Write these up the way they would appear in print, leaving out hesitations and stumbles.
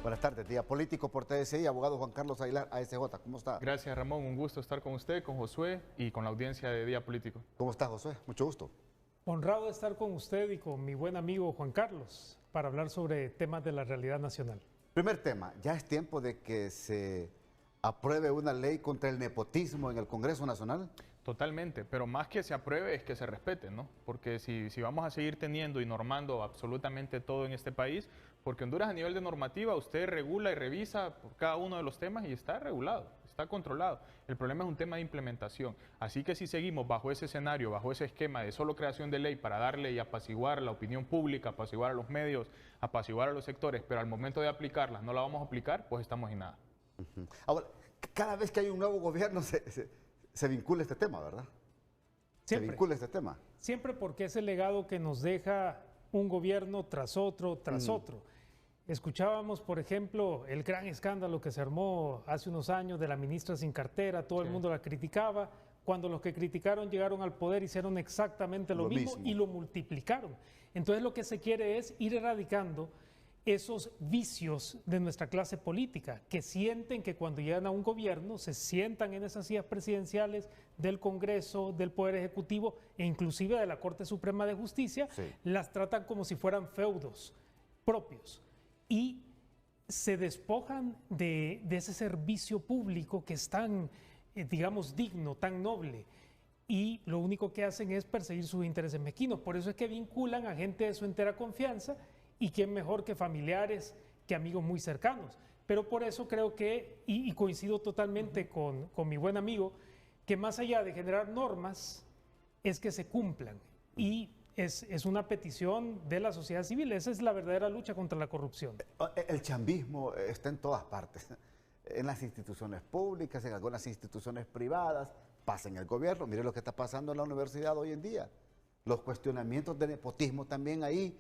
Buenas tardes, Día Político por TSI, abogado Juan Carlos Aguilar, ASJ. ¿Cómo está? Gracias, Ramón. Un gusto estar con usted, con Josué y con la audiencia de Día Político. ¿Cómo está, Josué? Mucho gusto. Honrado de estar con usted y con mi buen amigo Juan Carlos para hablar sobre temas de la realidad nacional. Primer tema, ya es tiempo de que se apruebe una ley contra el nepotismo en el Congreso Nacional. Totalmente, pero más que se apruebe es que se respete, ¿no? Porque si vamos a seguir teniendo y normando absolutamente todo en este país, porque Honduras a nivel de normativa usted regula y revisa por cada uno de los temas y está regulado, está controlado. El problema es un tema de implementación. Así que si seguimos bajo ese escenario, bajo ese esquema de solo creación de ley para darle y apaciguar la opinión pública, apaciguar a los medios, apaciguar a los sectores, pero al momento de aplicarlas no la vamos a aplicar, pues estamos en nada. Ahora, cada vez que hay un nuevo gobierno se vincula este tema, ¿verdad? Siempre. Se vincula este tema. Siempre, porque es el legado que nos deja un gobierno tras otro, tras otro. Escuchábamos, por ejemplo, el gran escándalo que se armó hace unos años de la ministra sin cartera, todo el mundo la criticaba. Cuando los que criticaron llegaron al poder, hicieron exactamente lo mismo y lo multiplicaron. Entonces lo que se quiere es ir erradicando esos vicios de nuestra clase política, que sienten que cuando llegan a un gobierno se sientan en esas sillas presidenciales del Congreso, del Poder Ejecutivo e inclusive de la Corte Suprema de Justicia, las tratan como si fueran feudos propios y se despojan de ese servicio público que es tan, digamos, digno, tan noble. Y lo único que hacen es perseguir sus intereses mezquinos. Por eso es que vinculan a gente de su entera confianza. Y quién mejor que familiares, que amigos muy cercanos. Pero por eso creo que, y coincido totalmente con mi buen amigo, que más allá de generar normas, es que se cumplan. Y es una petición de la sociedad civil. Esa es la verdadera lucha contra la corrupción. El chambismo está en todas partes. En las instituciones públicas, en algunas instituciones privadas, pasa en el gobierno. Mire lo que está pasando en la universidad hoy en día. Los cuestionamientos de nepotismo también ahí,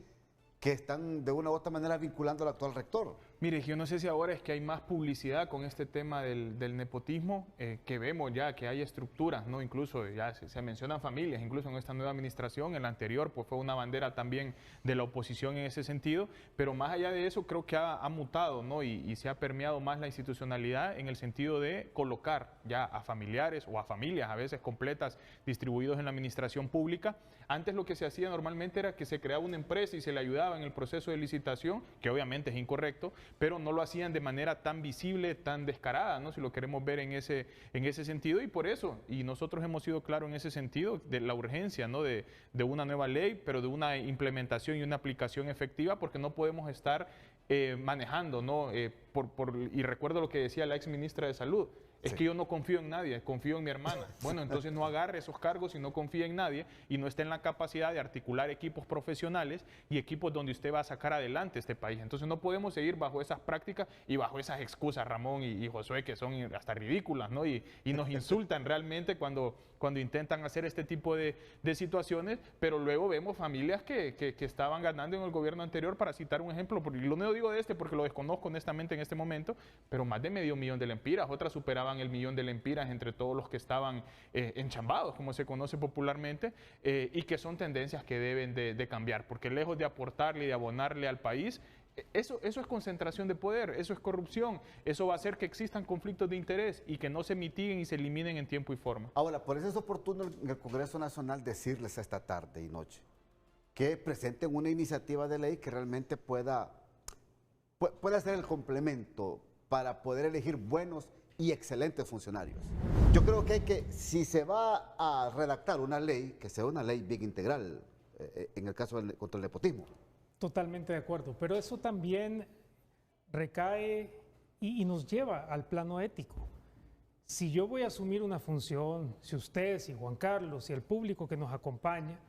que están de una u otra manera vinculando al actual rector. Mire, yo no sé si ahora es que hay más publicidad con este tema del nepotismo, que vemos ya que hay estructuras, ¿no? Incluso ya se mencionan familias, incluso en esta nueva administración, en la anterior pues fue una bandera también de la oposición en ese sentido, pero más allá de eso creo que ha mutado, ¿no? Y se ha permeado más la institucionalidad en el sentido de colocar ya a familiares o a familias a veces completas distribuidos en la administración pública. Antes lo que se hacía normalmente era que se creaba una empresa y se le ayudaba en el proceso de licitación, que obviamente es incorrecto, pero no lo hacían de manera tan visible, tan descarada, ¿no? Si lo queremos ver en ese sentido, y por eso, y nosotros hemos sido claros en ese sentido, de la urgencia, ¿no? de una nueva ley, pero de una implementación y una aplicación efectiva, porque no podemos estar manejando, ¿no? Y recuerdo lo que decía la ex ministra de Salud, es que yo no confío en nadie, confío en mi hermana. Bueno, entonces no agarre esos cargos y no confíe en nadie y no esté en la capacidad de articular equipos profesionales y equipos donde usted va a sacar adelante este país. Entonces no podemos seguir bajo esas prácticas y bajo esas excusas, Ramón y Josué, que son hasta ridículas, ¿no? Y nos insultan realmente cuando intentan hacer este tipo de situaciones, pero luego vemos familias que estaban ganando en el gobierno anterior, para citar un ejemplo, porque no digo de este porque lo desconozco honestamente en este momento, pero más de $500,000 de lempiras, otras superaban el $1,000,000 de lempiras entre todos los que estaban enchambados, como se conoce popularmente, y que son tendencias que deben de cambiar, porque lejos de aportarle y de abonarle al país, eso es concentración de poder, eso es corrupción, eso va a hacer que existan conflictos de interés y que no se mitiguen y se eliminen en tiempo y forma. Ahora, por eso es oportuno en el Congreso Nacional decirles esta tarde y noche que presenten una iniciativa de ley que realmente pueda ser el complemento para poder elegir buenos y excelentes funcionarios. Yo creo que si se va a redactar una ley, que sea una ley bien integral, en el caso contra el nepotismo. Totalmente de acuerdo, pero eso también recae y nos lleva al plano ético. Si yo voy a asumir una función, si usted, si Juan Carlos, si el público que nos acompaña,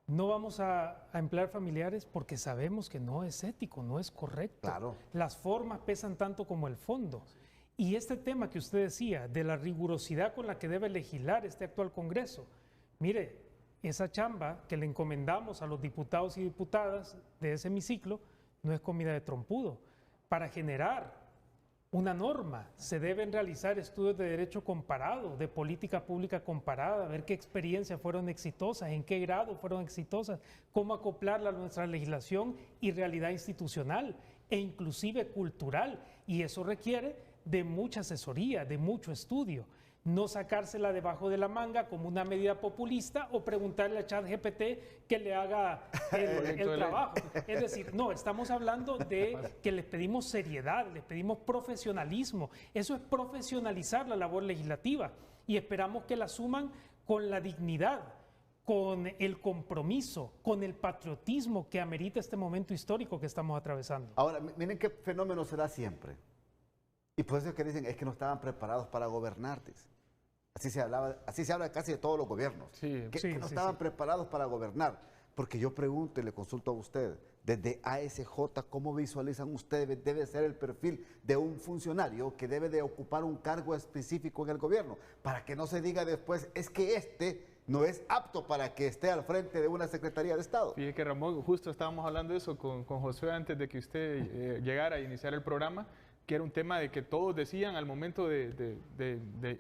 no vamos a emplear familiares porque sabemos que no es ético, no es correcto. Claro. Las formas pesan tanto como el fondo. Y este tema que usted decía, de la rigurosidad con la que debe legislar este actual Congreso, mire, esa chamba que le encomendamos a los diputados y diputadas de ese hemiciclo no es comida de trompudo. Para generar una norma se deben realizar estudios de derecho comparado, de política pública comparada, ver qué experiencias fueron exitosas, en qué grado fueron exitosas, cómo acoplarla a nuestra legislación y realidad institucional. e inclusive cultural, y eso requiere de mucha asesoría, de mucho estudio. No sacársela debajo de la manga como una medida populista o preguntarle a ChatGPT que le haga el trabajo. Es decir, no, estamos hablando de que les pedimos seriedad, les pedimos profesionalismo. Eso es profesionalizar la labor legislativa y esperamos que la asuman con la dignidad, con el compromiso, con el patriotismo que amerita este momento histórico que estamos atravesando. Ahora, miren qué fenómeno se da siempre. Y por eso es que dicen, es que no estaban preparados para gobernar. Así se habla casi de todos los gobiernos. Sí, que no estaban preparados para gobernar. Porque yo pregunto y le consulto a usted, desde ASJ, ¿cómo visualizan ustedes? Debe ser el perfil de un funcionario que debe de ocupar un cargo específico en el gobierno, para que no se diga después, es que este no es apto para que esté al frente de una Secretaría de Estado. Fíjate que Ramón, justo estábamos hablando de eso con Josué antes de que usted llegara a iniciar el programa, que era un tema de que todos decían al momento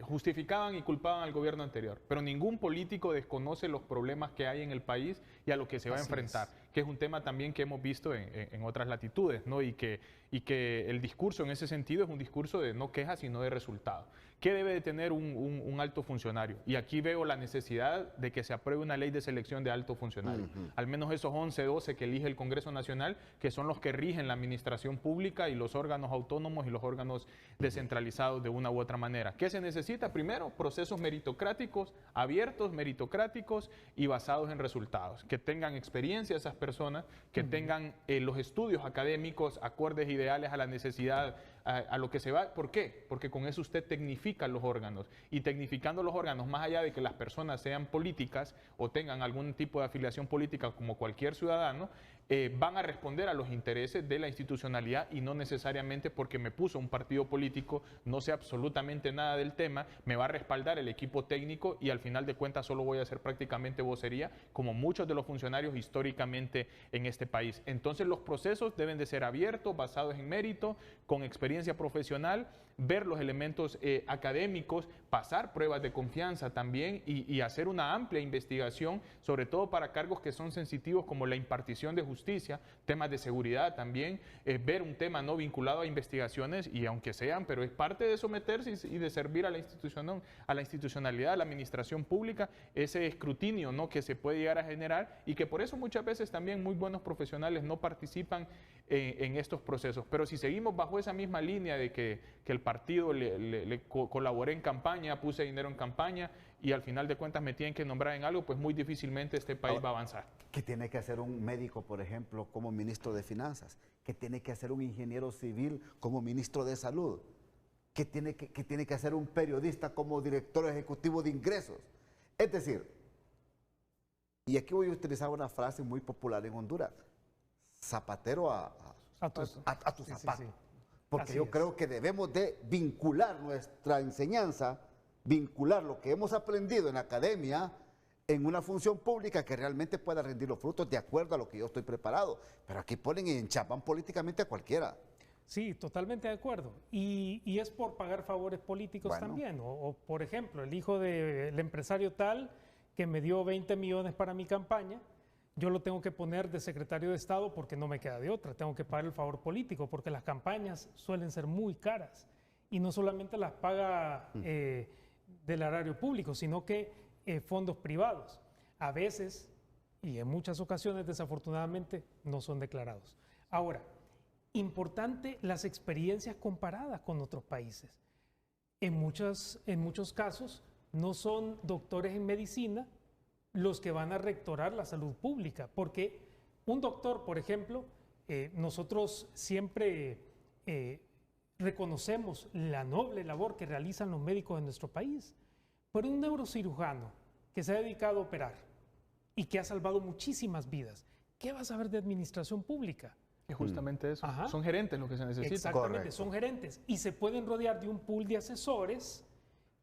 justificaban y culpaban al gobierno anterior, pero ningún político desconoce los problemas que hay en el país y a lo que se va a enfrentar, que es un tema también que hemos visto en otras latitudes, ¿no? Y que el discurso en ese sentido es un discurso de no quejas, sino de resultados. ¿Qué debe de tener un alto funcionario? Y aquí veo la necesidad de que se apruebe una ley de selección de alto funcionario. Al menos esos 11, 12 que elige el Congreso Nacional, que son los que rigen la administración pública y los órganos autónomos y los órganos descentralizados de una u otra manera. ¿Qué se necesita? Primero, procesos meritocráticos, abiertos, meritocráticos y basados en resultados. Que tengan experiencia esas personas, que tengan los estudios académicos acordes ideales a la necesidad, a lo que se va. ¿Por qué? Porque con eso usted tecnifica los órganos. Y tecnificando los órganos, más allá de que las personas sean políticas o tengan algún tipo de afiliación política como cualquier ciudadano, van a responder a los intereses de la institucionalidad y no necesariamente porque me puso un partido político, no sé absolutamente nada del tema, me va a respaldar el equipo técnico y al final de cuentas solo voy a hacer prácticamente vocería, como muchos de los funcionarios históricamente en este país. Entonces los procesos deben de ser abiertos, basados en mérito, con experiencia profesional, ver los elementos académicos, pasar pruebas de confianza también y hacer una amplia investigación, sobre todo para cargos que son sensitivos como la impartición de justicia, temas de seguridad también, ver un tema no vinculado a investigaciones y aunque sean, pero es parte de someterse y de servir a la institucionalidad, a la administración pública, ese escrutinio, ¿no?, que se puede llegar a generar y que por eso muchas veces también muy buenos profesionales no participan en estos procesos. Pero si seguimos bajo esa misma línea de que el partido colaboré en campaña, puse dinero en campaña y al final de cuentas me tienen que nombrar en algo, pues muy difícilmente este país va a avanzar. ¿Qué tiene que hacer un médico, por ejemplo, como ministro de Finanzas? ¿Qué tiene que hacer un ingeniero civil como ministro de Salud? ¿Qué tiene que hacer un periodista como director ejecutivo de ingresos? Es decir, y aquí voy a utilizar una frase muy popular en Honduras, zapatero a tu zapato. Porque Así yo es. creo que debemos de vincular nuestra enseñanza, vincular lo que hemos aprendido en la academia en una función pública que realmente pueda rendir los frutos de acuerdo a lo que yo estoy preparado. Pero aquí ponen y enchapan políticamente a cualquiera. Sí, totalmente de acuerdo. Y es por pagar favores políticos también. O, por ejemplo, el hijo del empresario tal que me dio 20 millones para mi campaña, yo lo tengo que poner de secretario de Estado porque no me queda de otra. Tengo que pagar el favor político porque las campañas suelen ser muy caras. Y no solamente las paga del erario público, sino que fondos privados. A veces, y en muchas ocasiones desafortunadamente, no son declarados. Ahora, importante las experiencias comparadas con otros países. En muchos casos no son doctores en medicina los que van a rectorar la salud pública, porque un doctor, por ejemplo, nosotros siempre reconocemos la noble labor que realizan los médicos en nuestro país, pero un neurocirujano que se ha dedicado a operar y que ha salvado muchísimas vidas, ¿qué va a saber de administración pública? Es justamente eso. Ajá. Son gerentes los que se necesitan. Exactamente, Correcto. son gerentes y se pueden rodear de un pool de asesores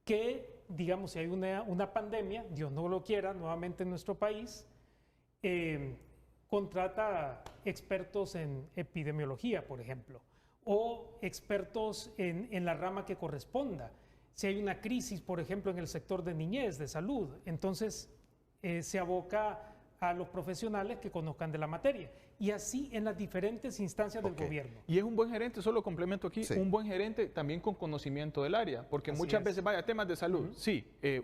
que, digamos, si hay una pandemia, Dios no lo quiera, nuevamente en nuestro país, contrata expertos en epidemiología, por ejemplo, o expertos en la rama que corresponda. Si hay una crisis, por ejemplo, en el sector de niñez, de salud, entonces se aboca a los profesionales que conozcan de la materia. y así en las diferentes instancias del gobierno. Y es un buen gerente, solo complemento aquí, un buen gerente también con conocimiento del área, porque muchas veces, vaya, temas de salud,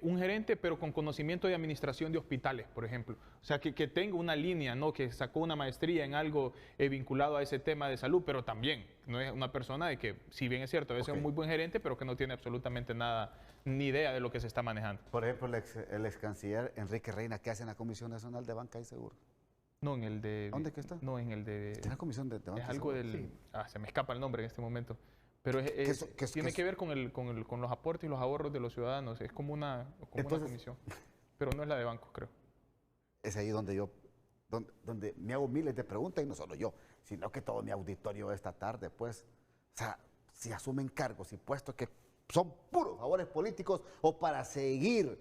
un gerente pero con conocimiento de administración de hospitales, por ejemplo. O sea, que tenga una línea, ¿no? Que sacó una maestría en algo vinculado a ese tema de salud, pero también no es una persona de que, si bien es cierto, a veces es un muy buen gerente, pero que no tiene absolutamente nada, ni idea de lo que se está manejando. Por ejemplo, el ex canciller Enrique Reina, ¿qué hace en la Comisión Nacional de Banca y Seguros? No, en el de... ¿Dónde que está? No, en el de... ¿Está en la Comisión de Banca Es y algo Seguros? del... se me escapa el nombre en este momento. Pero tiene que ver con los aportes y los ahorros de los ciudadanos. Es como una comisión. Pero no es la de bancos, creo. Es ahí donde donde me hago miles de preguntas, y no solo yo, sino que todo mi auditorio esta tarde, pues, o sea, si asumen cargos y puestos que son puros favores políticos o para seguir,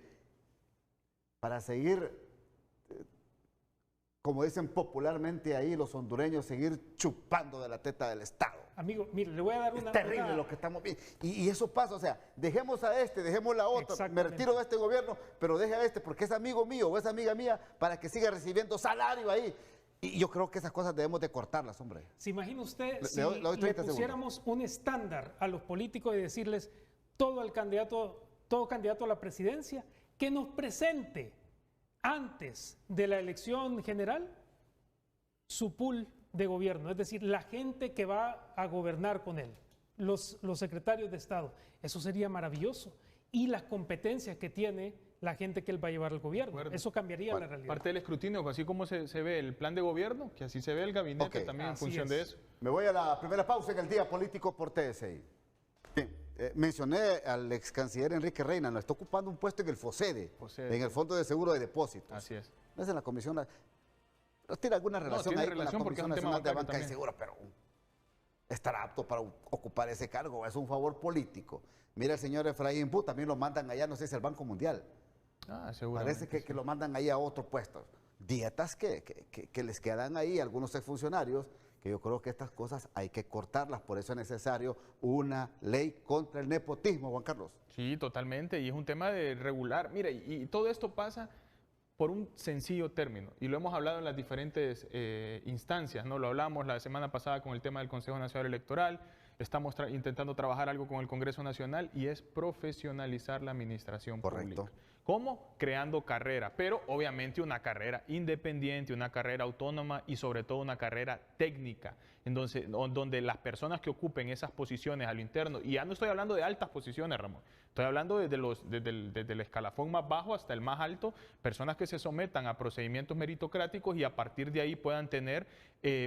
como dicen popularmente ahí los hondureños, seguir chupando de la teta del Estado. Amigo, mire, le voy a dar una... Es terrible lo que estamos viendo. Y eso pasa, o sea, dejemos a este, dejemos la otra, me retiro de este gobierno, pero deje a este porque es amigo mío o es amiga mía para que siga recibiendo salario ahí. Y yo creo que esas cosas debemos de cortarlas, hombre. ¿Se imagina usted si le pusiéramos un estándar a los políticos y decirles todo candidato a la presidencia que nos presente antes de la elección general su pool de gobierno, es decir, la gente que va a gobernar con él, los secretarios de Estado? Eso sería maravilloso. Y las competencias que tiene la gente que él va a llevar al gobierno. Eso cambiaría la realidad. Parte del escrutinio, así como se ve el plan de gobierno, que así se ve el gabinete también en función de eso. Me voy a la primera pausa en el Día Político por TSI. Bien, mencioné al ex canciller Enrique Reina, nos está ocupando un puesto en el FOSEDE, en el Fondo de Seguro de Depósitos. Así es. No es en la Comisión... No tiene alguna relación ahí con la Comisión Nacional de Banca y Seguros, pero estará apto para ocupar ese cargo, es un favor político. Mira, el señor Efraín Pú, también lo mandan allá, no sé si al Banco Mundial. Seguramente. Parece que lo mandan ahí a otro puesto. Dietas que les quedan ahí a algunos exfuncionarios, que yo creo que estas cosas hay que cortarlas, por eso es necesario una ley contra el nepotismo, Juan Carlos. Sí, totalmente, y es un tema de regular. Mira, y todo esto pasa por un sencillo término, y lo hemos hablado en las diferentes instancias, ¿no? Lo hablamos la semana pasada con el tema del Consejo Nacional Electoral, estamos intentando trabajar algo con el Congreso Nacional, y es profesionalizar la administración pública. ¿Cómo? Creando carrera, pero obviamente una carrera independiente, una carrera autónoma y sobre todo una carrera técnica, entonces, donde las personas que ocupen esas posiciones a lo interno, y ya no estoy hablando de altas posiciones, Ramón, estoy hablando desde el escalafón más bajo hasta el más alto, personas que se sometan a procedimientos meritocráticos y a partir de ahí puedan tener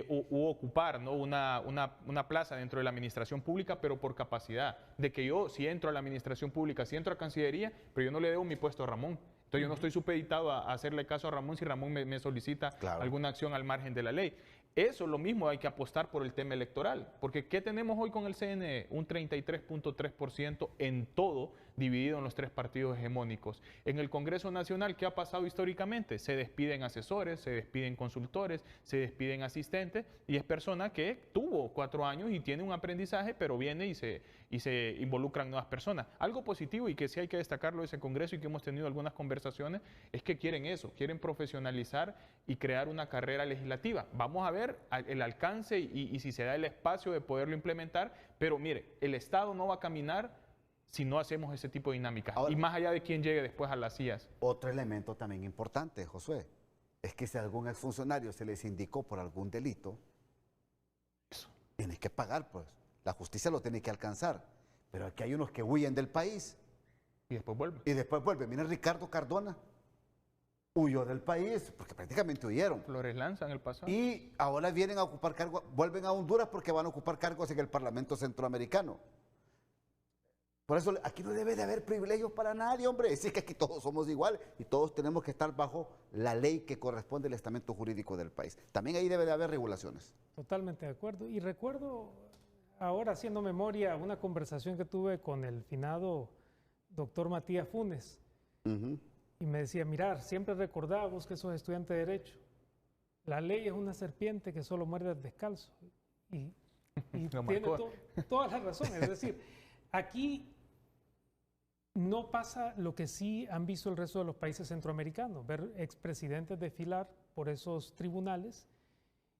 u ocupar, ¿no? una plaza dentro de la administración pública, pero por capacidad, de que yo si entro a la administración pública, si entro a Cancillería, pero yo no le debo mi puesto a Ramón. Entonces yo no estoy supeditado a hacerle caso a Ramón si Ramón me solicita alguna acción al margen de la ley. Eso lo mismo hay que apostar por el tema electoral, porque ¿qué tenemos hoy con el CNE? Un 33.3% en todo, dividido en los tres partidos hegemónicos. En el Congreso Nacional, ¿qué ha pasado históricamente? Se despiden asesores, se despiden consultores, se despiden asistentes, y es persona que tuvo 4 años y tiene un aprendizaje, pero viene y se involucran nuevas personas. Algo positivo y que sí hay que destacarlo de ese Congreso y que hemos tenido algunas conversaciones, es que quieren eso, quieren profesionalizar y crear una carrera legislativa. Vamos a ver el alcance y si se da el espacio de poderlo implementar, pero mire, el Estado no va a caminar si no hacemos ese tipo de dinámicas. Ahora, y más allá de quién llegue después a las sillas. Otro elemento también importante, Josué, es que si a algún exfuncionario se les indicó por algún delito, tiene que pagar, pues. La justicia lo tiene que alcanzar. Pero aquí hay unos que huyen del país. Y después vuelven. Y después vuelven. Mira, Ricardo Cardona huyó del país, porque prácticamente huyeron. Flores Lanza en el pasado. Y ahora vienen a ocupar cargos, vuelven a Honduras porque van a ocupar cargos en el Parlamento Centroamericano. Por eso aquí no debe de haber privilegios para nadie, hombre. Es que aquí todos somos iguales y todos tenemos que estar bajo la ley que corresponde al estamento jurídico del país. También ahí debe de haber regulaciones. Totalmente de acuerdo. Y recuerdo, ahora haciendo memoria, una conversación que tuve con el finado doctor Matías Funes. Y me decía, mirar, siempre recordamos que sos estudiante de Derecho. La ley es una serpiente que solo muerde descalzo. Y tiene todas las razones. Es decir, aquí no pasa lo que sí han visto el resto de los países centroamericanos, ver expresidentes desfilar por esos tribunales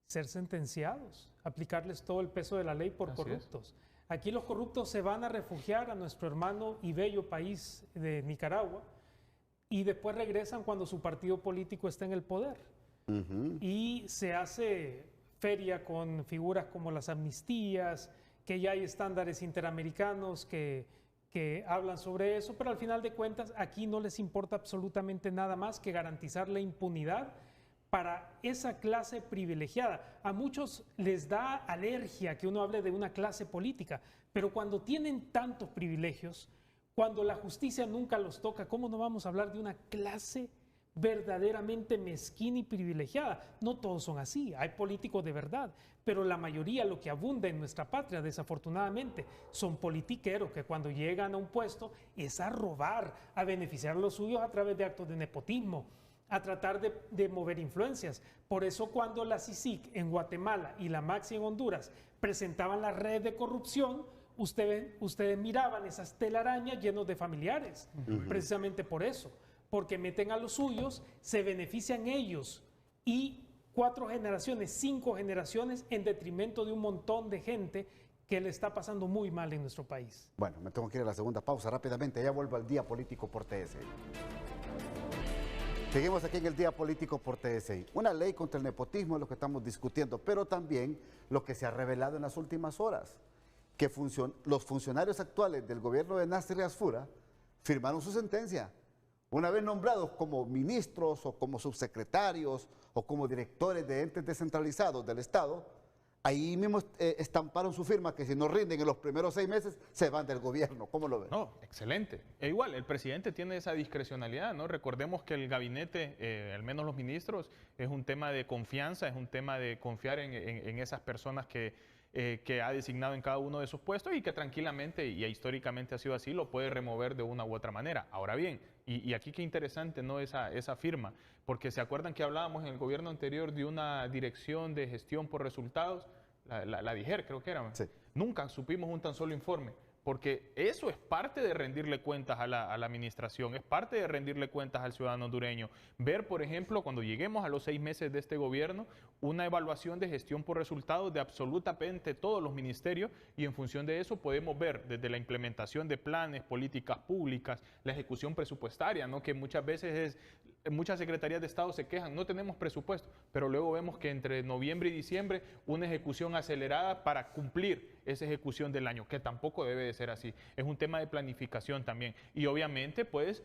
ser sentenciados, aplicarles todo el peso de la ley por corruptos. Aquí los corruptos se van a refugiar a nuestro hermano y bello país de Nicaragua y después regresan cuando su partido político está en el poder. Y se hace feria con figuras como las amnistías, que ya hay estándares interamericanos que hablan sobre eso, pero al final de cuentas aquí no les importa absolutamente nada más que garantizar la impunidad para esa clase privilegiada. A muchos les da alergia que uno hable de una clase política, pero cuando tienen tantos privilegios, cuando la justicia nunca los toca, ¿cómo no vamos a hablar de una clase verdaderamente mezquina y privilegiada? No todos son así, hay políticos de verdad, pero la mayoría, lo que abunda en nuestra patria, desafortunadamente, son politiqueros que cuando llegan a un puesto es a robar, a beneficiar a los suyos a través de actos de nepotismo, a tratar de mover influencias. Por eso cuando la CICIG en Guatemala y la Maxi en Honduras presentaban las redes de corrupción, ustedes miraban esas telarañas llenos de familiares, precisamente por eso, porque meten a los suyos, se benefician ellos y 4 generaciones, 5 generaciones en detrimento de un montón de gente que le está pasando muy mal en nuestro país. Bueno, me tengo que ir a la segunda pausa rápidamente, ya vuelvo al Día Político por TSI. Seguimos aquí en el Día Político por TSI. Una ley contra el nepotismo es lo que estamos discutiendo, pero también lo que se ha revelado en las últimas horas, que los funcionarios actuales del gobierno de Nasser Asfura firmaron su sentencia. Una vez nombrados como ministros o como subsecretarios o como directores de entes descentralizados del Estado, ahí mismo estamparon su firma que si no rinden en los primeros 6 meses se van del gobierno. ¿Cómo lo ven? No, excelente. E igual, el presidente tiene esa discrecionalidad, ¿no? Recordemos que el gabinete, al menos los ministros, es un tema de confianza, es un tema de confiar en esas personas que ha designado en cada uno de sus puestos y que tranquilamente, y históricamente ha sido así, lo puede remover de una u otra manera. Ahora bien, y aquí qué interesante, ¿no? esa firma, porque se acuerdan que hablábamos en el gobierno anterior de una dirección de gestión por resultados, la DIGER creo que era. Sí. Nunca supimos un tan solo informe, porque eso es parte de rendirle cuentas a la administración, es parte de rendirle cuentas al ciudadano hondureño. Ver, por ejemplo, cuando lleguemos a los 6 meses de este gobierno, una evaluación de gestión por resultados de absolutamente todos los ministerios, y en función de eso podemos ver desde la implementación de planes, políticas públicas, la ejecución presupuestaria, ¿no? Que muchas veces muchas secretarías de Estado se quejan, no tenemos presupuesto, pero luego vemos que entre noviembre y diciembre una ejecución acelerada para cumplir esa ejecución del año, que tampoco debe de ser así. Es un tema de planificación también. Y obviamente, pues,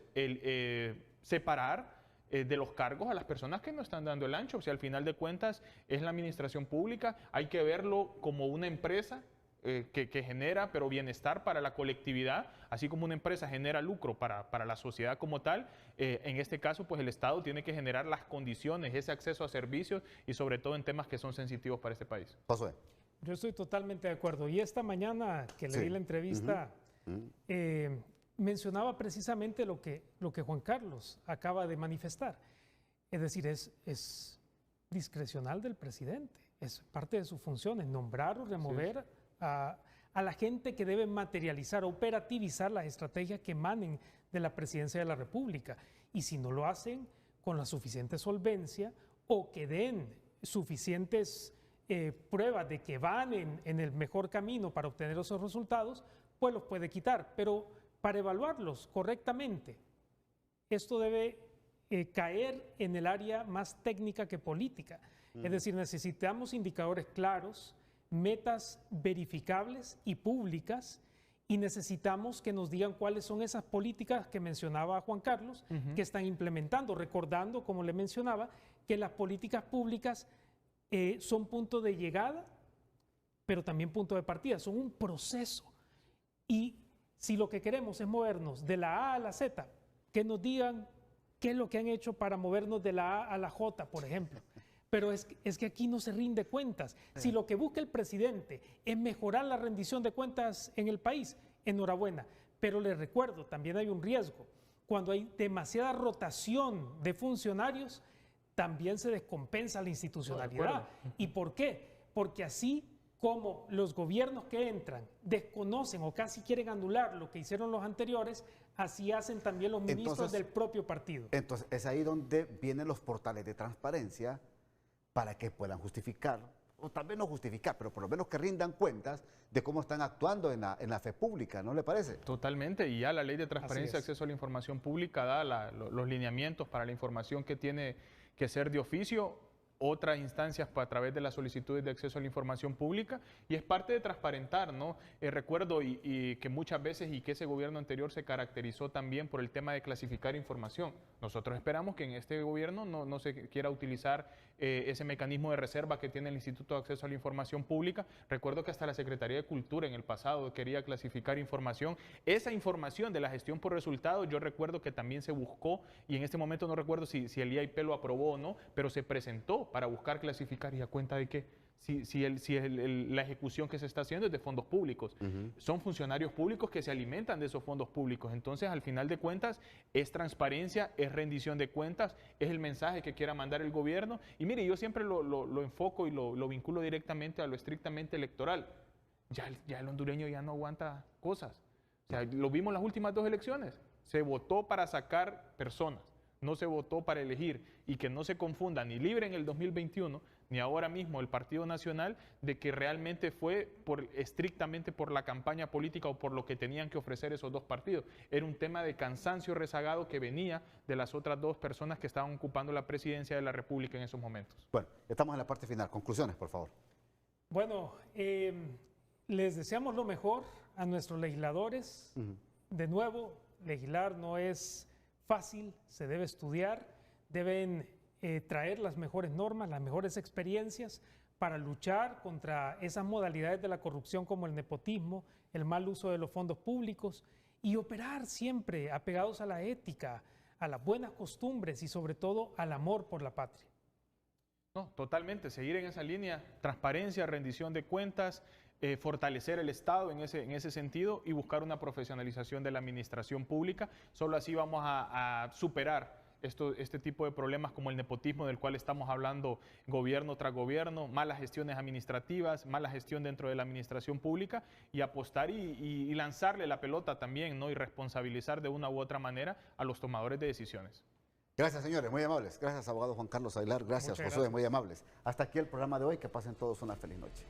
separar de los cargos a las personas que no están dando el ancho. O sea, al final de cuentas, es la administración pública, hay que verlo como una empresa que genera, pero bienestar para la colectividad, así como una empresa genera lucro para la sociedad como tal. En este caso, pues el Estado tiene que generar las condiciones, ese acceso a servicios y sobre todo en temas que son sensitivos para este país. Josué. Yo estoy totalmente de acuerdo. Y esta mañana que le di la entrevista, mencionaba precisamente lo que Juan Carlos acaba de manifestar. Es decir, es discrecional del presidente, es parte de sus funciones, nombrar o remover a la gente que debe materializar, operativizar las estrategias que emanen de la presidencia de la República. Y si no lo hacen con la suficiente solvencia o que den suficientes pruebas de que van en el mejor camino para obtener esos resultados, pues los puede quitar. Pero para evaluarlos correctamente, esto debe caer en el área más técnica que política. Es decir, necesitamos indicadores claros, metas verificables y públicas, y necesitamos que nos digan cuáles son esas políticas que mencionaba Juan Carlos, que están implementando, recordando, como le mencionaba, que las políticas públicas son punto de llegada, pero también punto de partida, son un proceso. Y si lo que queremos es movernos de la A a la Z, que nos digan qué es lo que han hecho para movernos de la A a la J, por ejemplo. Pero es que aquí no se rinde cuentas. Si lo que busca el presidente es mejorar la rendición de cuentas en el país, enhorabuena. Pero les recuerdo, también hay un riesgo. Cuando hay demasiada rotación de funcionarios, también se descompensa la institucionalidad. ¿Y por qué? Porque así como los gobiernos que entran desconocen o casi quieren anular lo que hicieron los anteriores, así hacen también los ministros del propio partido. Entonces, es ahí donde vienen los portales de transparencia para que puedan justificar o tal vez no justificar, pero por lo menos que rindan cuentas de cómo están actuando en la fe pública, ¿no le parece? Totalmente, y ya la Ley de Transparencia y Así es. Acceso a la Información Pública da los lineamientos para la información que tiene que ser de oficio, otras instancias a través de las solicitudes de acceso a la información pública, y es parte de transparentar, ¿no? Recuerdo y que muchas veces y que ese gobierno anterior se caracterizó también por el tema de clasificar información. Nosotros esperamos que en este gobierno no se quiera utilizar ese mecanismo de reserva que tiene el Instituto de Acceso a la Información Pública. Recuerdo que hasta la Secretaría de Cultura en el pasado quería clasificar información. Esa información de la gestión por resultados, yo recuerdo que también se buscó, y en este momento no recuerdo si el IAIP lo aprobó o no, pero se presentó para buscar clasificar, y a cuenta de que la ejecución que se está haciendo es de fondos públicos. Son funcionarios públicos que se alimentan de esos fondos públicos. Entonces, al final de cuentas, es transparencia, es rendición de cuentas, es el mensaje que quiera mandar el gobierno. Y mire, yo siempre lo enfoco y lo vinculo directamente a lo estrictamente electoral. Ya el hondureño ya no aguanta cosas. O sea, lo vimos en las últimas 2 elecciones. Se votó para sacar personas, no se votó para elegir, y que no se confunda ni Libre en el 2021, ni ahora mismo el Partido Nacional, de que realmente fue estrictamente por la campaña política o por lo que tenían que ofrecer esos 2 partidos. Era un tema de cansancio rezagado que venía de las otras 2 personas que estaban ocupando la presidencia de la República en esos momentos. Bueno, estamos en la parte final. Conclusiones, por favor. Bueno, les deseamos lo mejor a nuestros legisladores. De nuevo, legislar no es fácil, se debe estudiar, deben traer las mejores normas, las mejores experiencias para luchar contra esas modalidades de la corrupción como el nepotismo, el mal uso de los fondos públicos, y operar siempre apegados a la ética, a las buenas costumbres y sobre todo al amor por la patria. No, totalmente, seguir en esa línea, transparencia, rendición de cuentas, fortalecer el Estado en ese sentido y buscar una profesionalización de la administración pública. Solo así vamos a superar este tipo de problemas como el nepotismo del cual estamos hablando gobierno tras gobierno, malas gestiones administrativas, mala gestión dentro de la administración pública, y apostar y lanzarle la pelota también, ¿no? Y responsabilizar de una u otra manera a los tomadores de decisiones. Gracias, señores, muy amables. Gracias, abogado Juan Carlos Aguilar. Gracias, Josué, muy amables. Hasta aquí el programa de hoy. Que pasen todos una feliz noche.